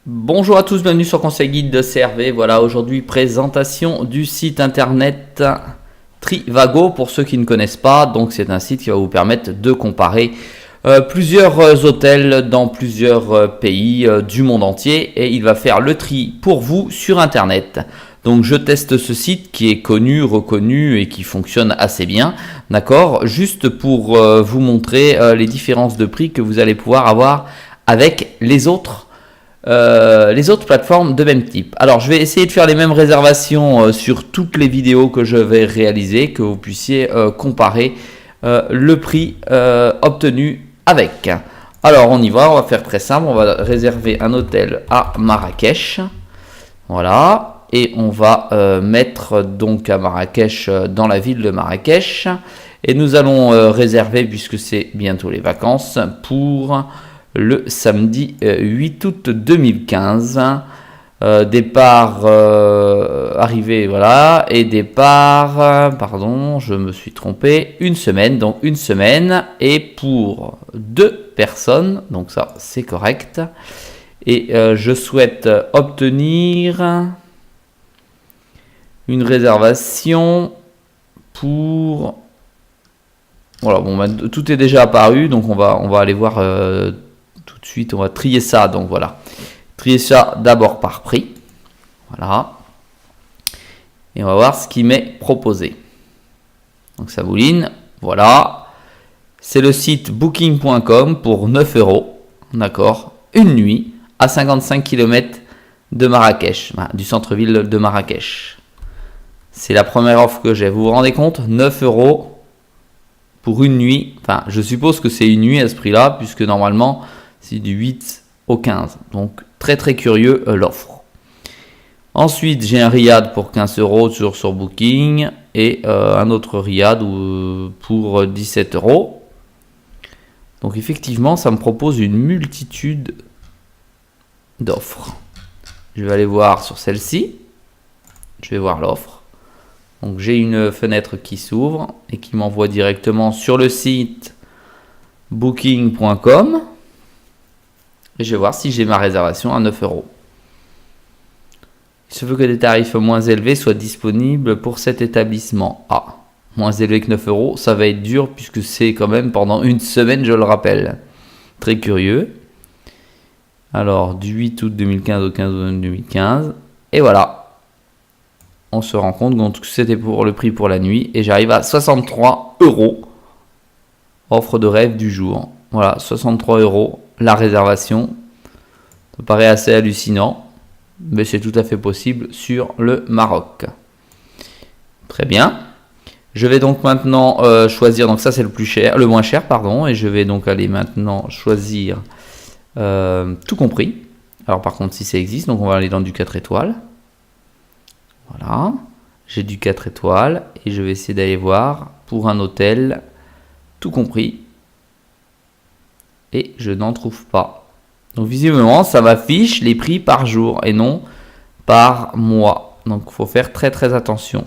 Bonjour à tous, bienvenue sur Conseil Guide de CRV. Voilà, aujourd'hui présentation du site internet Trivago pour ceux qui ne connaissent pas. Donc c'est un site qui va vous permettre de comparer plusieurs hôtels dans plusieurs pays du monde entier et il va faire le tri pour vous sur internet. Donc je teste ce site qui est connu, reconnu et qui fonctionne assez bien, d'accord, juste pour vous montrer les différences de prix que vous allez pouvoir avoir avec les autres plateformes de même type. Alors je vais essayer de faire les mêmes réservations sur toutes les vidéos que je vais réaliser, que vous puissiez comparer le prix obtenu avec. Alors on y va, on va faire très simple, on va réserver un hôtel à Marrakech. Voilà, et on va mettre donc à Marrakech, dans la ville de Marrakech, et nous allons réserver, puisque c'est bientôt les vacances, pour le samedi 8 août 2015. Départ, arrivée, voilà, et départ, pardon, je me suis trompé, une semaine, donc une semaine, et pour 2 personnes, donc ça c'est correct. Et je souhaite obtenir une réservation pour... Voilà, bon, bah, tout est déjà apparu, donc on va aller voir tout de suite, on va trier ça, donc voilà. Trier ça d'abord par prix, voilà. Et on va voir ce qui m'est proposé. Donc ça bouline, voilà. C'est le site booking.com pour 9 €, d'accord, une nuit à 55 km de Marrakech, du centre-ville de Marrakech. C'est la première offre que j'ai, vous vous rendez compte, 9 € pour une nuit, enfin je suppose que c'est une nuit à ce prix-là, puisque normalement c'est du 8 au 15, donc très très curieux l'offre. Ensuite j'ai un riad pour 15 € sur Booking, et un autre riad pour 17 €. Donc effectivement ça me propose une multitude d'offres. Je vais aller voir sur celle-ci, je vais voir l'offre. Donc j'ai une fenêtre qui s'ouvre et qui m'envoie directement sur le site booking.com et je vais voir si j'ai ma réservation à 9 €. Il se peut que des tarifs moins élevés soient disponibles pour cet établissement. Ah, moins élevé que 9 €, ça va être dur puisque c'est quand même pendant une semaine, je le rappelle. Très curieux. Alors du 8 août 2015 au 15 août 2015 et voilà. On se rend compte que c'était pour le prix pour la nuit et j'arrive à 63 €. Offre de rêve du jour. Voilà, 63 € la réservation. Ça paraît assez hallucinant, mais c'est tout à fait possible sur le Maroc. Très bien. Je vais donc maintenant choisir, donc ça c'est le moins cher, pardon, et je vais donc aller maintenant choisir tout compris. Alors par contre si ça existe, donc on va aller dans du 4 étoiles. Voilà, j'ai du 4 étoiles et je vais essayer d'aller voir pour un hôtel tout compris et je n'en trouve pas. Donc visiblement ça m'affiche les prix par jour et non par mois, donc il faut faire très très attention.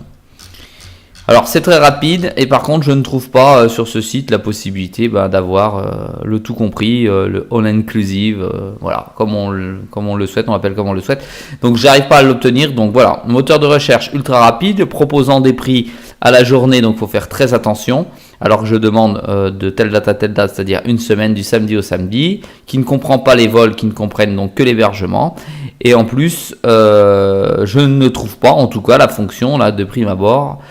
Alors c'est très rapide et par contre je ne trouve pas sur ce site la possibilité d'avoir le tout compris, le all inclusive, voilà, comme on le souhaite, on appelle comme on le souhaite. Donc j'arrive pas à l'obtenir, donc voilà, moteur de recherche ultra rapide, proposant des prix à la journée, donc il faut faire très attention. Alors je demande de telle date à telle date, c'est-à-dire une semaine du samedi au samedi, qui ne comprend pas les vols, qui ne comprennent donc que l'hébergement. Et en plus, je ne trouve pas, en tout cas, la fonction là de prime abord.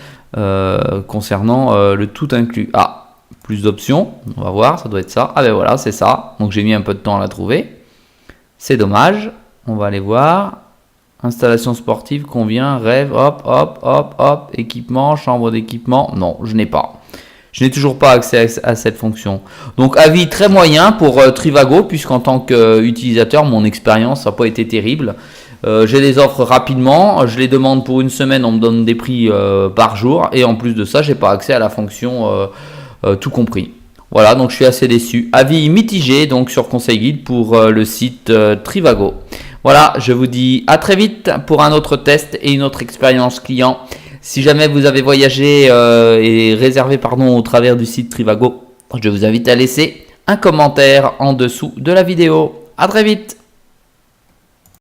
Concernant le tout inclus. Ah, plus d'options, on va voir, ça doit être ça. Ah ben voilà, c'est ça. Donc j'ai mis un peu de temps à la trouver. C'est dommage. On va aller voir. Installation sportive, convient, rêve, hop, hop, hop, hop, équipement, chambre d'équipement. Non, je n'ai pas. Je n'ai toujours pas accès à cette fonction. Donc avis très moyen pour Trivago, puisqu'en tant qu'utilisateur, mon expérience n'a pas été terrible. J'ai des offres rapidement, je les demande pour une semaine, on me donne des prix par jour et en plus de ça, j'ai pas accès à la fonction tout compris. Voilà, donc je suis assez déçu. Avis mitigé donc sur Conseil Guide pour le site Trivago. Voilà, je vous dis à très vite pour un autre test et une autre expérience client. Si jamais vous avez voyagé et réservé au travers du site Trivago, je vous invite à laisser un commentaire en dessous de la vidéo. À très vite.